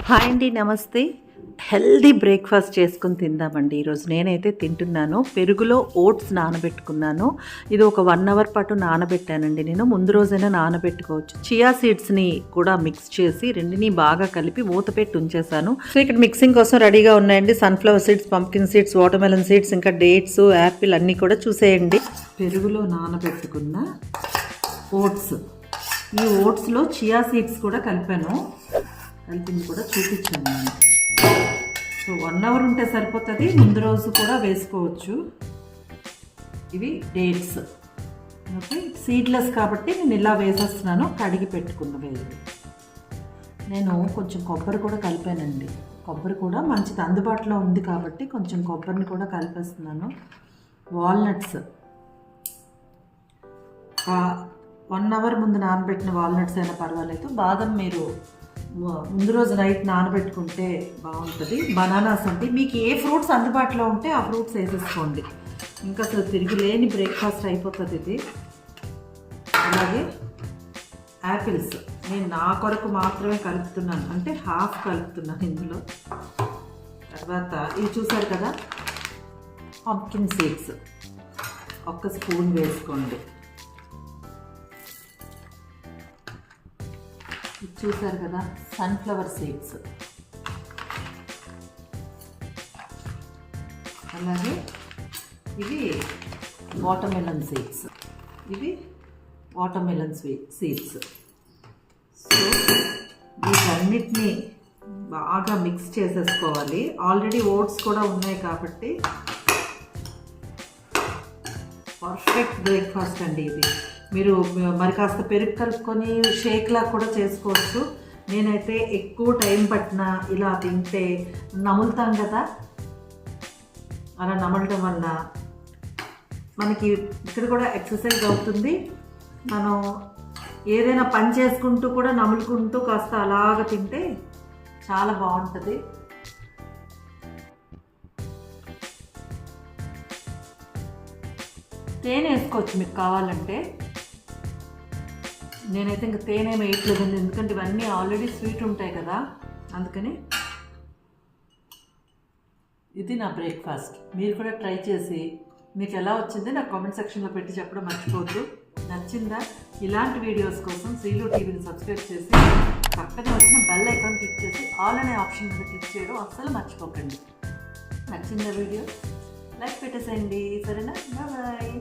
Hi అండి, నమస్తే. Healthy breakfast చేసుకుని తిందామండి. ఈరోజు నేనైతే తింటున్నాను. పెరుగులో ఓట్స్ నానబెట్టుకున్నాను. ఇది ఒక 1 అవర్ పాటు నానబెట్టానండి. నేను ముందు రోజైనా నానబెట్టుకోవచ్చు. చియా సీడ్స్ని కూడా మిక్స్ చేసి రెండిని బాగా కలిపి మూత పెట్టి ఉంచేసాను. సో ఇక్కడ మిక్సింగ్ కోసం రెడీగా ఉన్నాయండి. Sunflower seeds, pumpkin seeds, watermelon seeds, ఇంకా డేట్స్, యాపిల్ అన్నీ కూడా చూసేయండి. పెరుగులో నానబెట్టుకున్న ఓట్స్, ఈ ఓట్స్లో చియా సీడ్స్ కూడా కలిపాను. కలిపింది కూడా చూపించాను నేను. సో 1 అవర్ ఉంటే సరిపోతుంది. ముందు రోజు కూడా వేసుకోవచ్చు. ఇవి డేట్స్, ఓకే. సీడ్లెస్ కాబట్టి నేను ఇలా వేసేస్తున్నాను. కడిగి పెట్టుకున్నవి. నేను కొంచెం కొబ్బరి కూడా కలిపానండి. కొబ్బరి కూడా మంచిది, అందుబాటులో ఉంది కాబట్టి కొంచెం కొబ్బరిని కూడా కలిపేస్తున్నాను. వాల్నట్స్, 1 అవర్ ముందు నానబెట్టిన వాల్నట్స్ అయినా పర్వాలేదు. బాదం మీరు ముందు రోజు నైట్ నానబెట్టుకుంటే బాగుంటుంది. బనానాస్ అంటే మీకు ఏ ఫ్రూట్స్ అందుబాటులో ఉంటే ఆ ఫ్రూట్స్ వేసేసుకోండి. ఇంకా అసలు తిరిగిలేని బ్రేక్ఫాస్ట్ అయిపోతుంది ఇది. అలాగే యాపిల్స్ నేను నా కొరకు మాత్రమే కలుపుతున్నాను, అంటే హాఫ్ కలుపుతున్నాను ఇందులో. తర్వాత ఇవి చూసారు కదా, పంప్కిన్ సీడ్స్ 1 స్పూన్ వేసుకోండి. చూసారు కదా, సన్ఫ్లవర్ సీడ్స్, అలాగే ఇవి వాటర్మెలన్ సీడ్స్, ఇవి వాటర్మెలన్ సీడ్స్. సో వీటన్నిటిని బాగా మిక్స్ చేసేసుకోవాలి. ఆల్రెడీ ఓట్స్ కూడా ఉన్నాయి కాబట్టి పర్ఫెక్ట్ బ్రేక్ఫాస్ట్ అండి ఇది. మీరు మరి కాస్త పెరుగు కలుపుకొని షేక్లా కూడా చేసుకోవచ్చు. నేనైతే ఎక్కువ టైం పట్టినా ఇలా తింటే నములుతాం కదా, అలా నమలటం వల్ల మనకి ఇక్కడ కూడా ఎక్సర్సైజ్ అవుతుంది. మనం ఏదైనా పని చేసుకుంటూ కూడా నములుకుంటూ కాస్త అలాగ తింటే చాలా బాగుంటుంది. తేనె వేసుకోవచ్చు మీకు కావాలంటే. నేనైతే ఇంకా తేనె వేయట్లేదండి, ఎందుకంటే ఇవన్నీ ఆల్రెడీ స్వీట్ ఉంటాయి కదా, అందుకని. ఇది నా బ్రేక్ఫాస్ట్. మీరు కూడా ట్రై చేసి మీకు ఎలా వచ్చింది నాకు కామెంట్ సెక్షన్లో పెట్టి చెప్పడం మర్చిపోవద్దు. నచ్చిందా? ఇలాంటి వీడియోస్ కోసం శ్రీలు టీవీని సబ్స్క్రైబ్ చేసి పక్కనే వచ్చిన బెల్ ఐకాన్ క్లిక్ చేసి ఆల్ అనే ఆప్షన్ మీద క్లిక్ చేయడం అస్సలు మర్చిపోకండి. నచ్చిందా వీడియో? లైక్ పెట్టేసేయండి, సరేనా? బాయ్.